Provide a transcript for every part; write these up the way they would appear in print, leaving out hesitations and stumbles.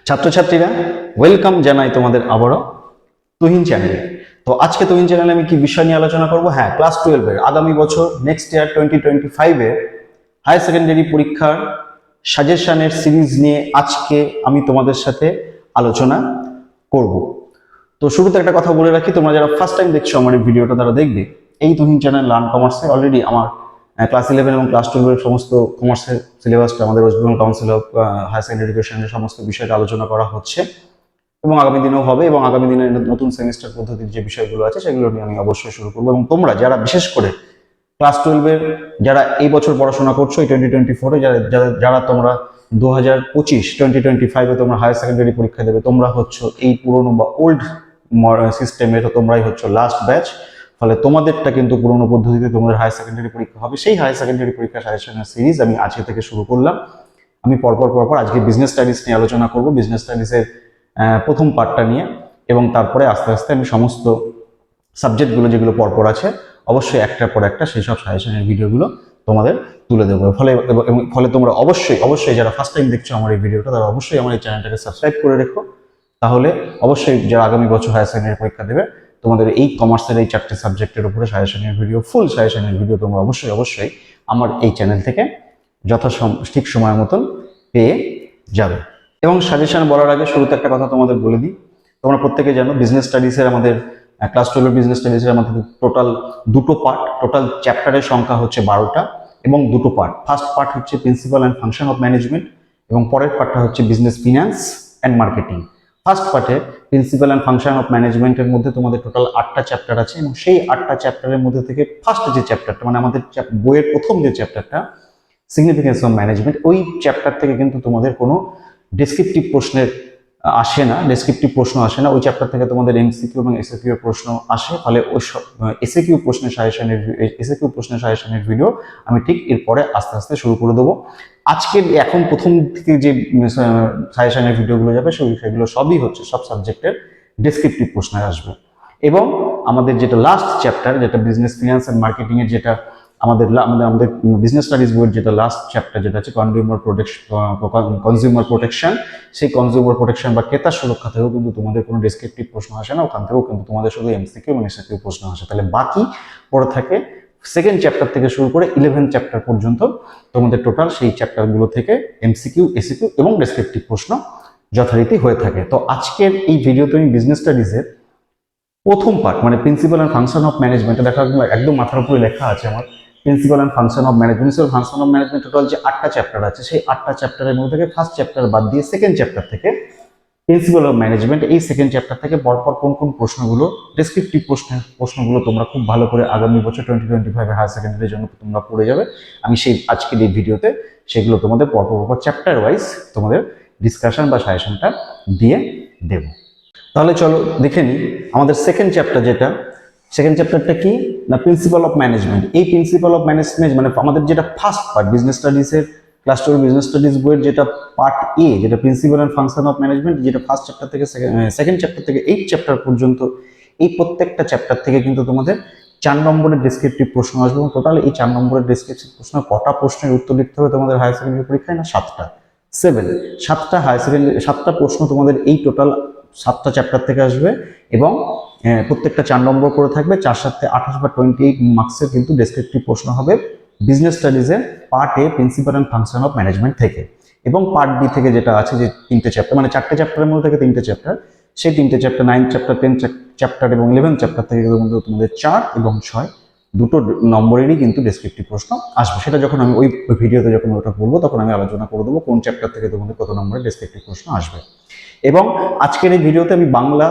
ছাত্রছাত্রীরা ওয়েলকাম জানাই তোমাদের আবারও তুহিন চ্যানেলে। তো আজকে তুহিন চ্যানেলে আমি কি বিষয় নিয়ে আলোচনা করব? হ্যাঁ, ক্লাস 12 এর আগামী বছর নেক্সট ইয়ার 2025 এর হায়ার সেকেন্ডারি পরীক্ষার সাজেশনের সিরিজ নিয়ে আজকে আমি তোমাদের সাথে আলোচনা করব। তো শুরুতে একটা কথা বলে রাখি, তোমরা যারা ফার্স্ট টাইম দেখছো আমার এই ভিডিওটা তারা দেখবে এই তুহিন চ্যানেল লার্ন কমার্সে অলরেডি আমার ক্লাস 11 এবং ক্লাস 12 এর সমস্ত কমার্সের সিলেবাসটা আমাদের West Bengal Council of Higher Secondary এডুকেশনের সমস্ত বিষয়টা আলোচনা করা হচ্ছে এবং আগামী দিনেও হবে, এবং আগামী দিনে নতুন সেমিস্টার পদ্ধতির যে বিষয়গুলো আছে সেগুলো নিয়ে আমি অবশ্যই শুরু করবো। এবং তোমরা যারা বিশেষ করে ক্লাস 12 যারা এই বছর পড়াশোনা করছো, এই 2024 যারা তোমরা 2025 তোমরা হায়ার সেকেন্ডারি পরীক্ষা দেবে, তোমরা হচ্ছে এই পুরনো বা ওল্ড সিস্টেমের, তোমরাই হচ্ছে লাস্ট ব্যাচ। ফলে তোমাদেরটা কিন্তু পুরনো পদ্ধতিতে তোমাদের হায়ার সেকেন্ডারি পরীক্ষা হবে। সেই হায়ার সেকেন্ডারি পরীক্ষা সাজেশনের সিরিজ আমি আজকে থেকে শুরু করলাম। আমি পরপর আজকে বিজনেস স্টাডিজ নিয়ে আলোচনা করব, বিজনেস স্টাডিজের প্রথম পার্টটা নিয়ে, এবং তারপরে আস্তে আস্তে আমি সমস্ত সাবজেক্টগুলো যেগুলো পরপর আছে অবশ্যই একটার পর একটা সেই সব সাজেশনের ভিডিওগুলো তোমাদের তুলে দেবো। ফলে তোমরা অবশ্যই যারা ফার্স্ট টাইম দেখছো আমার এই ভিডিওটা, তারা অবশ্যই আমার এই চ্যানেলটাকে সাবস্ক্রাইব করে রেখো। তাহলে অবশ্যই যারা আগামী বছর হায়ার সেকেন্ডারি পরীক্ষা দেবে, তোমাদের এই কমার্সের এই 4টে সাবজেক্টের উপরে সাজেশনের ভিডিও, ফুল সাজেশনের ভিডিও তোমরা অবশ্যই আমার এই চ্যানেল থেকে ঠিক সময় মতন পেয়ে যাবে। এবং সাজেশন বলার আগে শুরুতে একটা কথা তোমাদের বলে দিই, তোমরা প্রত্যেকে জানো বিজনেস স্টাডিজের আমাদের ক্লাস 12 বিজনেস স্টাডিজের আমাদের টোটাল দুটো পার্ট, টোটাল চ্যাপ্টারের সংখ্যা হচ্ছে 12টা এবং দুটো পার্ট। ফার্স্ট পার্ট হচ্ছে principal and function of management এবং পরের পার্টটা হচ্ছে business finance and marketing. First পার্টে প্রিন্সিপাল অ্যান্ড ফাংশন অফ ম্যানেজমেন্টের মধ্যে তোমাদের টোটাল 8টা চ্যাপ্টার আছে, এবং সেই 8টা চ্যাপ্টারের মধ্যে থেকে ফার্স্ট যে চ্যাপ্টারটা, মানে আমাদের বইয়ের প্রথম যে চ্যাপ্টারটা সিগনিফিকেন্স অফ ম্যানেজমেন্ট, ওই চ্যাপ্টার থেকে কিন্তু তোমাদের কোনো ডেসক্রিপটিভ প্রশ্নের প্রশ্ন আসে না। ওই চ্যাপ্টার থেকে তোমাদের এমসিকিউ এবং এসএকিউ এর প্রশ্ন আসে। ফলে ওই এসএকিউ প্রশ্নের সাজেশনের ভিডিও আমি ঠিক এরপরে আস্তে আস্তে শুরু করে দেবো। আজকের এখন প্রথম থেকে যে সাজেশনের ভিডিওগুলো যাবে সেগুলো সবই হচ্ছে সব সাবজেক্টের ডেসক্রিপটিভ প্রশ্ন আসবে। এবং আমাদের যেটা লাস্ট চ্যাপ্টার, যেটা বিজনেস ফিনান্স এন্ড মার্কেটিং এর, যেটা আমাদের বিজনেস স্টাডিজ বইয়ের যেটা লাস্ট চ্যাপ্টার, যেটা হচ্ছে কনজিউমার প্রোটেকশন, সেই কনজিউমার প্রোটেকশন বা ক্রেতা সুরক্ষা থেকেও কিন্তু তোমাদের কোনো ডেসক্রিপটিভ প্রশ্ন আসে না। ওখান থেকেও কিন্তু তোমাদের শুধু এমসিকিউ এবং এসএকিউ প্রশ্ন আসে। তাহলে বাকি পড়ে থাকে সেকেন্ড চ্যাপ্টার থেকে শুরু করে 11 চ্যাপ্টার পর্যন্ত তোমাদের টোটাল সেই চ্যাপ্টারগুলো থেকে এমসিকিউ, এসএকিউ এবং ডেসক্রিপটিভ প্রশ্ন যথারীতি হয়ে থাকে। তো আজকের এই ভিডিওতে আমি বিজনেস স্টাডিজের প্রথম পার্ট, মানে principal and function of management, দেখা একদম মাথার উপরে লেখা আছে আমার, principal and function of management. Function of management total যে 8টা চ্যাপ্টার আছে, সেই 8টা চ্যাপ্টারের মধ্যে থেকে ফার্স্ট চ্যাপ্টার বাদ দিয়ে সেকেন্ড চ্যাপ্টার থেকে প্রিন্সিপাল অফ ম্যানেজমেন্ট, এই সেকেন্ড চ্যাপ্টার থেকে পরপর কোন প্রশ্নগুলো ডেসক্রিপটিভ প্রশ্নগুলো তোমরা খুব ভালো করে আগামী বছর 2025 হায়ার সেকেন্ডারির জন্য তোমরা পড়ে যাবে, আমি সেই আজকের এই ভিডিওতে সেগুলো তোমাদের পরপর চ্যাপ্টার ওয়াইজ তোমাদের ডিসকাশন বা সাজেশনটা দিয়ে দেব। তাহলে চলো দেখে নিই আমাদের সেকেন্ড চ্যাপ্টার, যেটা সেকেন্ড চ্যাপ্টারটা কি না, প্রিন্সিপাল অফ ম্যানেজমেন্ট। এই প্রিন্সিপাল অফ ম্যানেজমেন্ট মানে আমাদের যেটা ফার্স্ট পার্ট বিজনেস স্টাডিজের, ক্লাস 12 বিজনেস স্টাডিজ বইয়ের যেটা পার্ট এ, যেটা principle and function of management, যেটা ফার্স্ট চ্যাপ্টার থেকে সেকেন্ড চ্যাপ্টার থেকে 8 চ্যাপ্টার পর্যন্ত, এই প্রত্যেকটা চ্যাপ্টার থেকে কিন্তু তোমাদের 4 নম্বরের ডেসক্রিপটিভ প্রশ্ন আসবে। এবং টোটাল এই 4 নম্বরের ডেসক্রিপটিভ প্রশ্ন কটা প্রশ্নের উত্তর লিখতে হবে তোমাদের হায়ার সেকেন্ডারি পরীক্ষায়? না, 7টা। 7টা হায়ার সেকেন্ডারি 7টা প্রশ্ন তোমাদের এই টোটাল 7টা চ্যাপ্টার থেকে আসবে, এবং প্রত্যেকটা 4 নম্বর করে থাকবে। 4 7 28 বা 28 মার্কসের কিন্তু ডেসক্রিপটিভ প্রশ্ন হবে বিজনেস স্টাডিজের part A principle and function of management থেকে। এবং পার্ট বি থেকে যেটা আছে, যে 3টে চ্যাপ্টার, মানে 4টে চ্যাপ্টারের মধ্যে থেকে 3টে চ্যাপ্টার, সেই 3টে চ্যাপ্টার 9 চ্যাপ্টার, 10 চ্যাপ্টার এবং 11 চ্যাপ্টার থেকে তোমাদের 4 এবং 6 দুটো নম্বরেরই কিন্তু ডেসক্রিপটিভ প্রশ্ন আসবে। সেটা যখন আমি ওই ভিডিওতে যখন ওটা বলবো তখন আমি আলোচনা করে দেবো কোন চ্যাপ্টার থেকে তোমাদের কত নম্বরের ডেসক্রিপটিভ প্রশ্ন আসবে। এবং আজকের এই ভিডিওতে আমি বাংলা,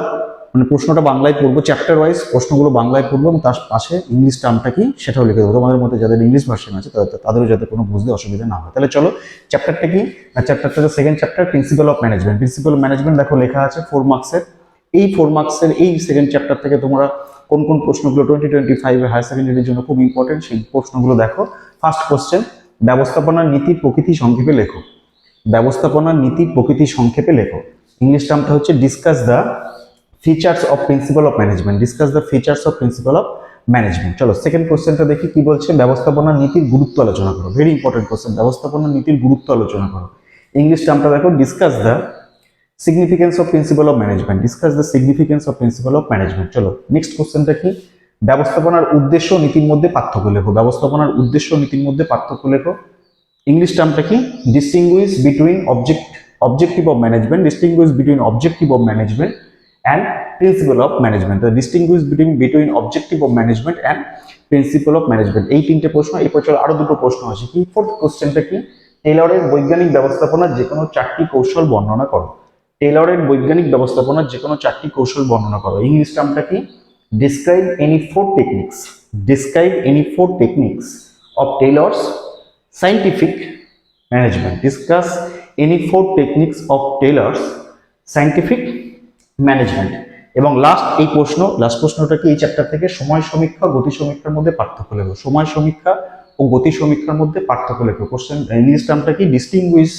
মানে প্রশ্নটা বাংলায় পড়বো, চ্যাপ্টার ওয়াইজ প্রশ্নগুলো বাংলায় পড়বো, এবং তার পাশে ইংলিশ টার্মটা কি সেটাও লিখে দেবো। তোমাদের মধ্যে যাদের ইংলিশ ভার্সন আছে তাদেরও যাতে কোনো বুঝতে অসুবিধা না হয়। তাহলে চলো চ্যাপ্টারটা কি, চ্যাপ্টারটা second chapter principal of management. Principal of management দেখো লেখা আছে 4 মার্কসের। এই 4 মার্কসের এই সেকেন্ড চ্যাপ্টার থেকে তোমরা কোন প্রশ্নগুলো 2025 হায়ার সেকেন্ডারির জন্য খুব ইম্পর্টেন্ট সেই প্রশ্নগুলো দেখো। ফার্স্ট কোশ্চেন, ব্যবস্থাপনার নীতির প্রকৃতি সংক্ষেপে লেখো। ব্যবস্থাপনার নীতির প্রকৃতি সংক্ষেপে লেখো। ইংলিশ টার্মটা হচ্ছে discuss the features of principal of management. Discuss the features of principal of management. চলো সেকেন্ড কোশ্চেনটা দেখি কি বলছে। ব্যবস্থাপনার নীতির গুরুত্ব আলোচনা করো। ভেরি ইম্পর্টেন্ট কোশ্চেন, ব্যবস্থাপনার নীতির গুরুত্ব আলোচনা করো। ইংলিশ টার্মটা দেখো discuss the significance of principal of management, discuss the significance of principal of management. চলো নেক্সট কোশ্চেনটা কি, ব্যবস্থাপনার উদ্দেশ্য ও নীতির মধ্যে পার্থক্য লেখো। ব্যবস্থাপনার উদ্দেশ্য ও নীতির মধ্যে পার্থক্য লেখো। ইংলিশ টার্মটা কি, distinguish between objective of management, distinguish between objective of management and principal of management, distinguish between objective of management and principal of management. এই তিনটে প্রশ্ন। এরপর চলো আরো দুটো প্রশ্ন আছে কি, ফোর্থ কোশ্চেনটা কি, টেলরের বৈজ্ঞানিক ব্যবস্থাপনার যে কোনো চারটি কৌশল বর্ণনা করো। টেলরের বৈজ্ঞানিক ব্যবস্থাপনার যে কোনো চারটি কৌশল বর্ণনা করো। ইংলিশ টার্মটা কি, describe any four techniques, describe any four techniques of Taylor's scientific management, discuss any four techniques of Taylor's scientific management. এবং লাস্ট প্রশ্নটা কি, এই চ্যাপ্টার থেকে সময় সমীক্ষা গতি সমীক্ষার মধ্যে পার্থক্য লেখো। সময় সমীক্ষা ও গতি সমীক্ষার মধ্যে পার্থক্য লেখো। কোশ্চেন ইংলিশ টার্মটা কি, distinguish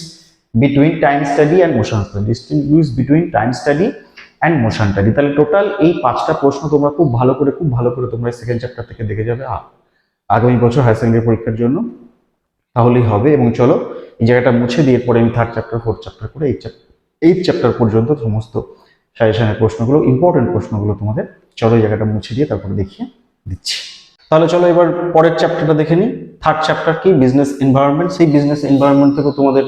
between time study and motion study, distinguish between time study and motion study. তাহলে টোটাল এই 5টা প্রশ্ন তোমরা খুব ভালো করে তোমরা সেকেন্ড চ্যাপ্টার থেকে দেখে যাবে আগামী বছর হায়ার সেকেন্ডারি পরীক্ষার জন্য, তাহলেই হবে। এবং চলো এই জায়গাটা মুছে দিয়ে পরে আমি 3rd চ্যাপ্টার 4th চ্যাপ্টার করে 8th চ্যাপ্টার পর্যন্ত সমস্ত সাজেশনের প্রশ্নগুলো, ইম্পর্টেন্ট প্রশ্নগুলো তোমাদের চলো এই জায়গাটা মুছে দিয়ে তারপরে দেখিয়ে দিচ্ছি। তাহলে চলো এবার পরের চ্যাপ্টারটা দেখে নিই। 3rd চ্যাপ্টার কি, বিজনেস এনভায়রনমেন্ট। সেই বিজনেস এনভায়রনমেন্ট থেকে তোমাদের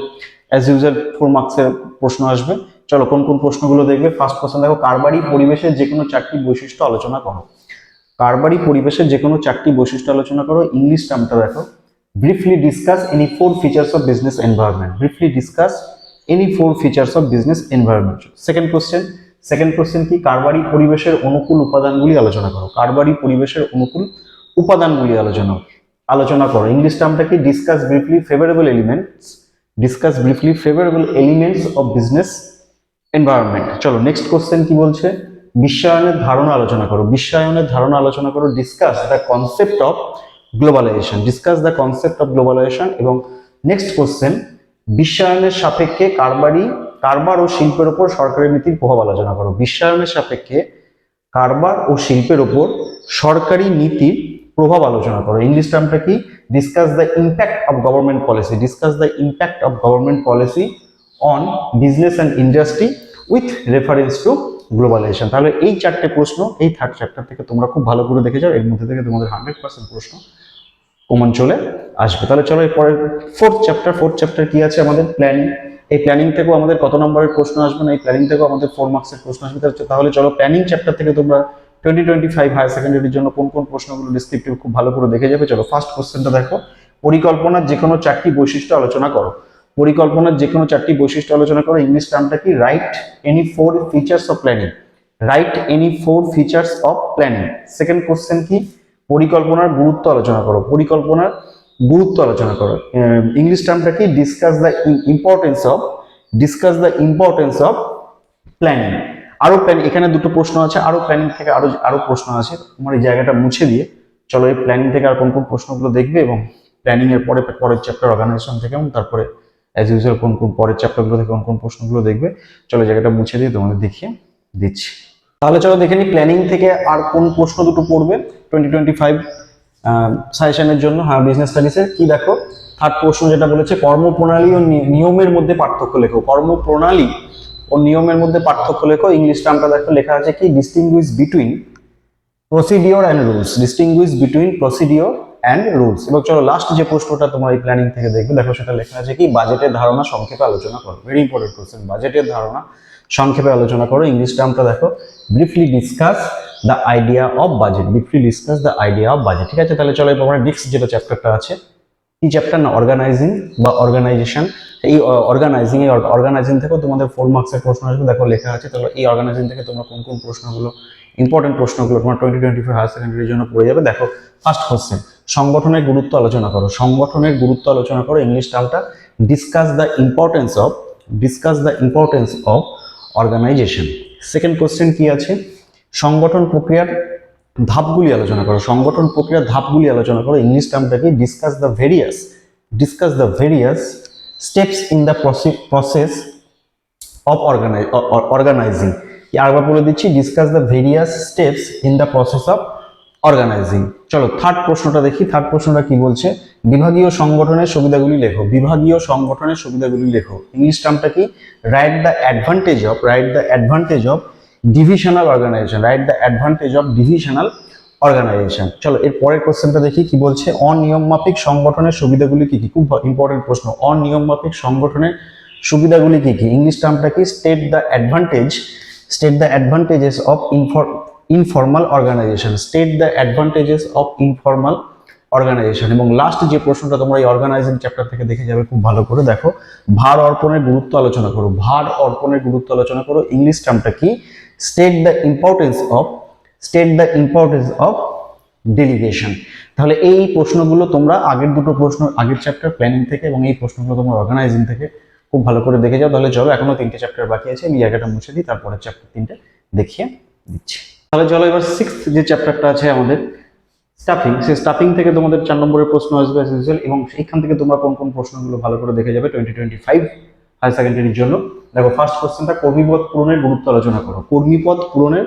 অ্যাজ ইউজুয়াল 4 মার্কসের প্রশ্ন আসবে। চলো কোন কোন প্রশ্নগুলো দেখবে। ফার্স্ট কোশ্চেন দেখো, কারবারি পরিবেশের যে কোনো 4টি বৈশিষ্ট্য আলোচনা করো। কারবারি পরিবেশের যে কোনো 4টি বৈশিষ্ট্য আলোচনা করো। ইংলিশ টার্মটা দেখো, briefly discuss any 4 features of business environment, briefly discuss any 4 features of business environment. Second question কি, কারবারি পরিবেশের অনুকূল উপাদানগুলি আলোচনা করো। কারবারি পরিবেশের অনুকূল উপাদানগুলি আলোচনা করো। ইংলিশ টার্মটা কি, discuss briefly favourable elements of business environment. চলো নেক্সট কোশ্চেন কি বলছে, বিশ্বায়নের ধারণা আলোচনা করো। বিশ্বায়নের ধারণা আলোচনা করো। Discuss the concept of globalization, discuss the concept of globalization. এবং নেক্সট কোশ্চেন, বিশ্বায়নের সাপেক্ষে কারবার ও শিল্পের উপর সরকারি নীতির প্রভাব আলোচনা করো। বিশ্বায়নের সাপেক্ষে কারবার ও শিল্পের উপর সরকারি নীতির প্রভাব আলোচনা করো। ইংলিশ টার্মটা কি, discuss the impact of government policy, discuss the impact of government policy on business and industry with reference to globalization. তাহলে এই 4টে প্রশ্ন এই 3rd চ্যাপ্টার থেকে তোমরা খুব ভালো করে দেখে যাও। এর মধ্যে থেকে তোমাদের 100% প্রশ্ন কমন চলে আসবে। তাহলে চলো এরপরে 4th চ্যাপ্টার কি আছে আমাদের, প্ল্যানিং। এই প্ল্যানিং থেকেও আমাদের কত নম্বরের প্রশ্ন আসবে না, এই প্ল্যানিং থেকেও আমাদের 4 মার্কসের প্রশ্ন আসবে। তাহলে চলো প্ল্যানিং চ্যাপ্টার থেকে তোমরা 2025 হায়ার সেকেন্ডারির জন্য কোন কোন প্রশ্নগুলো ডিসক্রিপটিভ খুব ভালো করে দেখে যাবে। চলো ফার্স্ট কোশ্চেনটা দেখো, পরিকল্পনার যে কোনো 4টি বৈশিষ্ট্য আলোচনা করো। পরিকল্পনার যে কোনো 4টি বৈশিষ্ট্য আলোচনা করো। ইংলিশ টার্মটা কি, right any 4 features of planning, right any 4 features of planning. Second question কি, পরিকল্পনার গুরুত্ব আলোচনা করো। পরিকল্পনার গুরুত্ব আলোচনা করো। ইংলিশ টার্মটা কি, discuss the importance of planning. আরো প্ল্যানিং, এখানে দুটো প্রশ্ন আছে, আরো প্ল্যানিং থেকে আরো প্রশ্ন আছে। তোমার এই জায়গাটা মুছে দিয়ে চলো এই প্ল্যানিং থেকে আর কোন কোন প্রশ্নগুলো দেখবে, এবং প্ল্যানিং এর পরের চ্যাপ্টার অর্গানাইজেশন থেকে, এবং তারপরে অ্যাজ ইউজুয়াল কোন কোন পরের চ্যাপ্টারগুলো থেকে কোন কোন প্রশ্নগুলো দেখবে। চলো জায়গাটা মুছে দিয়ে তোমাদের দেখিয়ে দিচ্ছি। তাহলে চলো দেখে নিই প্ল্যানিং থেকে আর কোন প্রশ্ন দুটো পড়বে 2025 সাজেশনের জন্য। হ্যাঁ, বিজনেস স্টাডিজের কি দেখো, 3rd প্রশ্ন যেটা বলেছে, কর্মপ্রণালী ও নিয়মের মধ্যে পার্থক্য লেখো। কর্মপ্রণালী ও নিয়মের মধ্যে পার্থক্য লেখো। ইংলিশ টার্মটা দেখো, লেখা আছে কি, distinguish between procedure and rules, distinguish between procedure and rules. এবং চলো লাস্ট যে প্রশ্নটা তোমার এই প্ল্যানিং থেকে দেখবে, দেখো সেটা লেখা আছে কি, বাজেটের ধারণা সংক্ষেপে আলোচনা করো। ভেরি ইম্পর্টেন্ট কোশ্চেন, বাজেটের ধারণা সংক্ষেপে আলোচনা করো। ইংলিশ টার্মটা দেখো, briefly discuss the idea of budget, briefly discuss the idea of budget. ঠিক আছে, তাহলে চলো এবার নেক্সট যেটা চ্যাপ্টারটা আছে, কি চ্যাপ্টার না, অর্গানাইজিং বা অর্গানাইজেশন। এই অর্গানাইজিং থেকেও তোমাদের 4 মার্কসের প্রশ্ন আসবে। দেখো লেখা আছে, তাহলে এই অর্গানাইজিং থেকে তোমরা কোন কোন প্রশ্নগুলো, ইম্পর্টেন্ট প্রশ্নগুলো তোমার 2025 হায়ার সেকেন্ডারির জন্য পড়ে যাবে। দেখো ফার্স্ট কোশ্চেন, সংগঠনের গুরুত্ব আলোচনা করো। সংগঠনের গুরুত্ব আলোচনা করো। ইংলিশ টার্মটা, discuss the importance of organisation. Second question কি আছে, সংগঠন প্রক্রিয়ার ধাপগুলি আলোচনা করো। সংগঠন প্রক্রিয়ার ধাপগুলি আলোচনা করো। ইংলিশ টার্মটা কি, discuss the various steps in the process of organizing. আরেকবার বলে দিচ্ছি, discuss the various steps in the process of organizing. চলো থার্ড প্রশ্নটা দেখি, থার্ড প্রশ্নটা কি বলছে, বিভাগীয় সংগঠনের সুবিধাগুলি লেখো, বিভাগীয় সংগঠনের সুবিধাগুলি লেখো। ইংলিশ টার্মটা কি, write the advantage of divisional organization, write the advantage of divisional organization. চলো এর পরের কোশ্চেনটা দেখি কি বলছে, অনিয়ম মাফিক সংগঠনের সুবিধাগুলি কি কি, খুব ইম্পর্টেন্ট প্রশ্ন, অনিয়ম মাফিক সংগঠনের সুবিধাগুলি কি কি। ইংলিশ টার্মটা কি, state the advantages of informal organization, state the advantages of informal organization. এবং লাস্ট যে প্রশ্নটা তোমরা এই অর্গানাইজিং চ্যাপ্টার থেকে দেখে যাবে খুব ভালো করে, দেখো ভার অর্পণের গুরুত্ব আলোচনা করো, ভার অর্পণের গুরুত্ব আলোচনা করো। ইংলিশ টার্মটা কি, state the importance of delegation. তাহলে এই প্রশ্নগুলো তোমরা আগের দুটো প্রশ্ন, আগের চ্যাপ্টার প্ল্যানিং থেকে এবং এই প্রশ্নগুলো তোমরা অর্গানাইজিং থেকে খুব ভালো করে দেখে যাও। তাহলে চলো, এখনো 3টে চ্যাপ্টার বাকি আছে, আমি জায়গাটা মুছে দিই, তারপরে চ্যাপ্টার 3টে দেখিয়ে দিচ্ছি। তাহলে চলো এবার 6th যে চ্যাপ্টারটা আছে আমাদের স্টাফিং, সেই স্টাফিং থেকে তোমাদের 4 নম্বরের প্রশ্ন আসবে অ্যাজ ইউজুয়াল, এবং এইখান থেকে তোমরা কোন কোন প্রশ্নগুলো ভালো করে দেখে যাবে 2025 হায়ার সেকেন্ডারির জন্য। দেখো ফার্স্ট কোশ্চেনটা, কর্মীপদ পূরণের গুরুত্ব আলোচনা করো, কর্মীপদ পূরণের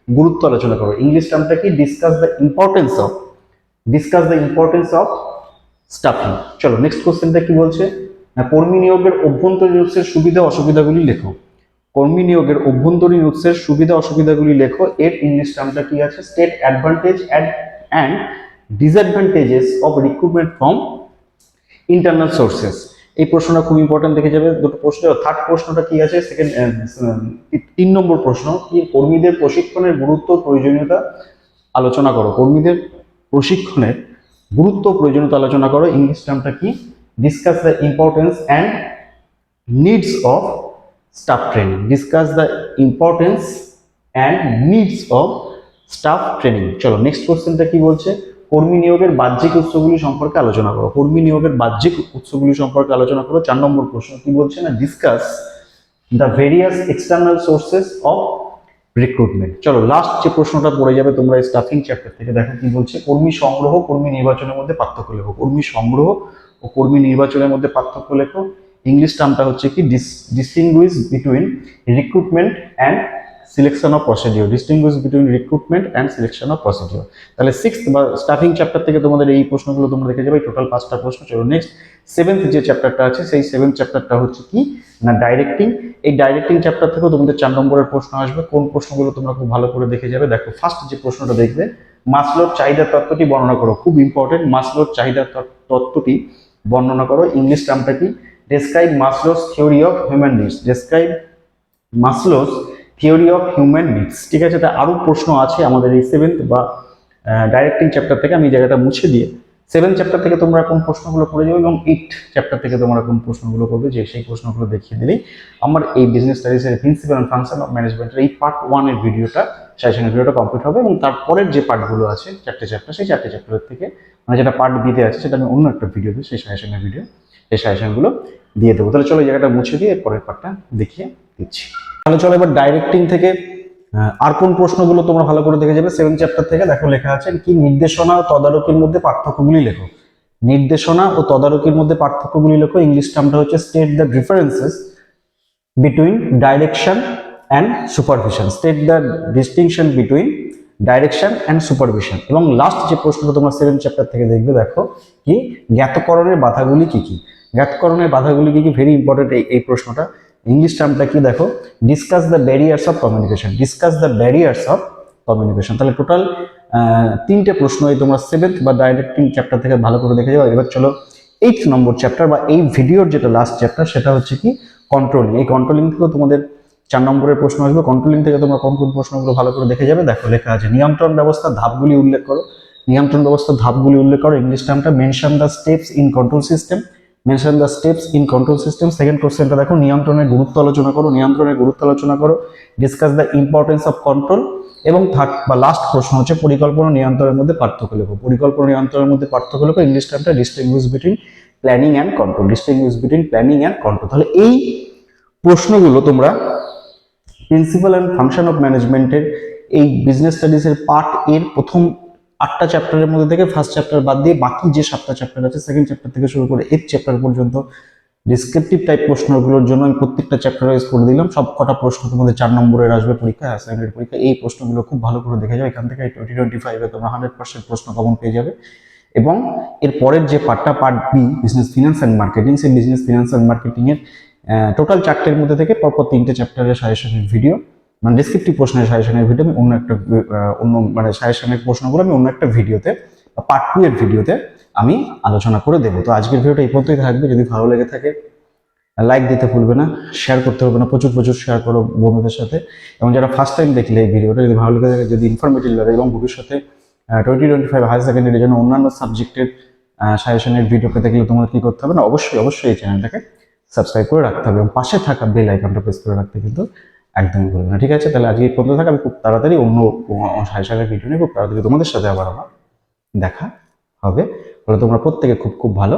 গুরুত্ব আলোচনা করো। ইংলিশ টার্মটা কি, discuss the importance of stuffing. চলো নেক্সট কোশ্চেনটা কি বলছে, কর্মী নিয়োগের অভ্যন্তরীণ উৎসের সুবিধা অসুবিধাগুলি লেখো, কর্মী নিয়োগের অভ্যন্তরীণ উৎসের সুবিধা অসুবিধাগুলি লেখো। এর ইংলিশ টার্মটা কি আছে, state advantage and disadvantages of recruitment from internal sources. এই প্রশ্নটা খুব ইম্পর্টেন্ট দেখে যাবে, দুটো প্রশ্ন। থার্ড প্রশ্নটা কি আছে, 3 নম্বর প্রশ্ন কি, কর্মীদের প্রশিক্ষণের গুরুত্ব প্রয়োজনীয়তা আলোচনা করো, কর্মীদের প্রশিক্ষণের গুরুত্ব প্রয়োজনীয়তা আলোচনা করো। ইংলিশ টার্মটা কি, discuss the importance and needs of staff training, discuss the importance and needs of staff training. চলো নেক্সট কোশ্চেনটা কি বলছে, কর্মী নিয়োগের বাহ্যিক উৎসগুলি সম্পর্কে আলোচনা করো, কর্মী নিয়োগের বাহ্যিক উৎসগুলি সম্পর্কে আলোচনা করো। 4 নম্বর প্রশ্ন কি বলছে না, discuss the various external sources of recruitment. চলো লাস্ট যে প্রশ্নটা পড়ে যাবে তোমরা এই স্টাফিং চ্যাপ্টার থেকে, দেখো কি বলছে, কর্মী সংগ্রহ কর্মী নির্বাচনের মধ্যে পার্থক্য লেখো, কর্মী সংগ্রহ ও কর্মী নির্বাচনের মধ্যে পার্থক্য লেখো। ইংলিশ টার্মটা হচ্ছে কি, distinguish between recruitment and selection of procedure, distinguish between recruitment and selection of procedure. তাহলে 6th বা স্টাফিং চ্যাপ্টার থেকে তোমাদের এই প্রশ্নগুলো তোমরা দেখে যাবে, টোটাল 5টা প্রশ্ন। চলো নেক্সট 7th যে চ্যাপ্টারটা আছে, সেই 7th চ্যাপ্টারটা হচ্ছে কি না, ডাইরেক্টিং। এই ডাইরেক্টিং চ্যাপ্টার থেকেও তোমাদের 4 নম্বরের প্রশ্ন আসবে, কোন প্রশ্নগুলো তোমরা খুব ভালো করে দেখে যাবে। দেখো ফার্স্ট যে প্রশ্নটা দেখবে, মাসলোর চাহিদা তত্ত্বটি বর্ণনা করো, খুব ইম্পর্টেন্ট, মাসলোর চাহিদা তত্ত্বটি বর্ণনা করো। ইংলিশ টার্মটা কি, describe Maslow's theory of human needs, describe Maslow's theory of human needs. ঠিক আছে, তা আরো প্রশ্ন আছে আমাদের এই 7th বা ডাইরেক্টিং চ্যাপ্টার থেকে, আমি জায়গাটা মুছে দিয়ে 7th চ্যাপ্টার থেকে তোমরা কোন প্রশ্নগুলো করে যাবে এবং 8th চ্যাপ্টার থেকে তোমরা কোন প্রশ্নগুলো করবে, যে সেই প্রশ্নগুলো দেখিয়ে দিলেই আমার এই বিজনেস স্টাডিজের প্রিন্সিপাল অ্যান্ড ফাংশন অফ ম্যানেজমেন্টের এই পার্ট 1 এর ভিডিওটা, সাজেশনের ভিডিওটা কমপ্লিট হবে। এবং তারপরের যে পার্টগুলো আছে 4টে চ্যাপ্টার, সেই 4টে চ্যাপ্টারের থেকে মানে যেটা পার্ট বিতে আছে সেটা আমি অন্য একটা ভিডিও দিই, সেই সাজেশনের ভিডিও, এই সাজেশনগুলো দিয়ে দেবো। তাহলে চলো এই জায়গাটা মুছে দিয়ে পরের পার্টটা দেখিয়ে দিচ্ছি। তাহলে চলো এবার ডাইরেক্টিং থেকে আর কোন প্রশ্নগুলো তোমরা ভালো করে দেখে যাবে 7th চ্যাপ্টার থেকে। দেখো লেখা আছে কি, নির্দেশনা ও তদারকির মধ্যে পার্থক্যগুলি লেখো, নির্দেশনা ও তদারকির মধ্যে পার্থক্যগুলি লেখো। ইংলিশ টার্মটা হচ্ছে state the differences between direction and supervision, state the distinction between direction and supervision. এবং লাস্ট যে প্রশ্নটা তোমরা 7th চ্যাপ্টার থেকে দেখবে, দেখো কি, জ্ঞাতকরণের বাধাগুলি কি কি, জ্ঞাতকরণের বাধাগুলি কি কি, ভেরি ইম্পর্টেন্ট এই প্রশ্নটা। ইংলিশ টার্মটা কি, দেখো discuss the barriers of communication, discuss the barriers of communication. তাহলে টোটাল 3টে প্রশ্ন এই তোমরা 7th বা ডাইরেক্টিং চ্যাপ্টার থেকে ভালো করে দেখে যাও। এবার চলো 8th নম্বর চ্যাপ্টার বা এই ভিডিওর যেটা লাস্ট চ্যাপ্টার, সেটা হচ্ছে কি কন্ট্রোলিং। এই কন্ট্রোলিং থেকেও তোমাদের 4 নম্বরের প্রশ্ন আসবে। কন্ট্রোলিং থেকে তোমরা কোন কোন প্রশ্নগুলো ভালো করে দেখে যাবে, দেখো লেখা আছে নিয়ন্ত্রণ ব্যবস্থার ধাপগুলি উল্লেখ করো, নিয়ন্ত্রণ ব্যবস্থার ধাপগুলি উল্লেখ করো। ইংলিশ টার্মটা mention the steps in control system, mention the steps in control system. Second কোশ্চেনটা দেখো, নিয়ন্ত্রণের গুরুত্ব আলোচনা করো, নিয়ন্ত্রণের গুরুত্ব আলোচনা করো, discuss the importance of control. এবং থার্ড বা লাস্ট প্রশ্ন হচ্ছে পরিকল্পনা নিয়ন্ত্রণের মধ্যে পার্থক্য লেখো, পরিকল্পনা নিয়ন্ত্রণের মধ্যে পার্থক্য লেখো। ইংলিশ টার্মটা distinguish between planning and control, distinguish between planning and control. তাহলে এই প্রশ্নগুলো তোমরা প্রিন্সিপাল অ্যান্ড ফাংশন অফ ম্যানেজমেন্টের এই বিজনেস স্টাডিজের পার্ট এর প্রথম 8টা চ্যাপ্টারের মধ্যে থেকে ফার্স্ট চ্যাপ্টার বাদ দিয়ে বাকি যে 7টা চ্যাপ্টার আছে, সেকেন্ড চ্যাপ্টার থেকে শুরু করে 8th চ্যাপ্টার পর্যন্ত ডিসক্রিপটিভ টাইপ প্রশ্নগুলোর জন্য আমি প্রত্যেকটা চ্যাপ্টার ওয়াইজ করে দিলাম। সব কটা প্রশ্ন তোমাদের 4 নম্বরের আসবে পরীক্ষা, হায়ার সেকেন্ডারি পরীক্ষা। এই প্রশ্নগুলো খুব ভালো করে দেখে যাও, এখান থেকে 2025-এ তোমরা 100% প্রশ্ন কমন পেয়ে যাবে। এবং এর পরের যে পার্টটা, part B, business finance and marketing, সেই বিজনেস ফিনান্স অ্যান্ড মার্কেটিং এর টোটাল 4টের মধ্যে থেকে পরপর 3টে চ্যাপ্টারের সাজেশনের ভিডিও, মানে ডিসক্রিপটিভ প্রশ্নের সাজেশনের ভিডিও আমি অন্য মানে সাজেশনের প্রশ্নগুলো আমি অন্য একটা ভিডিওতে, পার্ট 2 এর ভিডিওতে আমি আলোচনা করে দেবো। তো আজকের ভিডিওটা এই পর্যন্তই থাকবে। যদি ভালো লেগে থাকে লাইক দিতে ভুলবে না, শেয়ার করতে হবে না, প্রচুর প্রচুর শেয়ার করো বন্ধুদের সাথে। এবং যারা ফার্স্ট টাইম দেখলে এই ভিডিওটা, যদি ভালো লেগে থাকে, যদি ইনফরমেটিভ লাগে এবং ভবিষ্যতে 2025 হায়ার সেকেন্ডারির জন্য অন্যান্য সাবজেক্টের সাজেশনের ভিডিও পেতে গেলে তোমাদের কি করতে হবে না, অবশ্যই এই চ্যানেলটাকে সাবস্ক্রাইব করে রাখতে হবে এবং পাশে থাকা বেল আইকনটা প্রেস করে রাখতে কিন্তু একদমই ভুলবে না। ঠিক আছে, তাহলে আজকে এই পর্যন্ত থাকা। আমি খুব তাড়াতাড়ি অন্য সাজেশনের ভিডিও নিয়ে খুব তাড়াতাড়ি তোমাদের সাথে আবার দেখা হবে। ফলে তোমরা প্রত্যেকে খুব খুব ভালো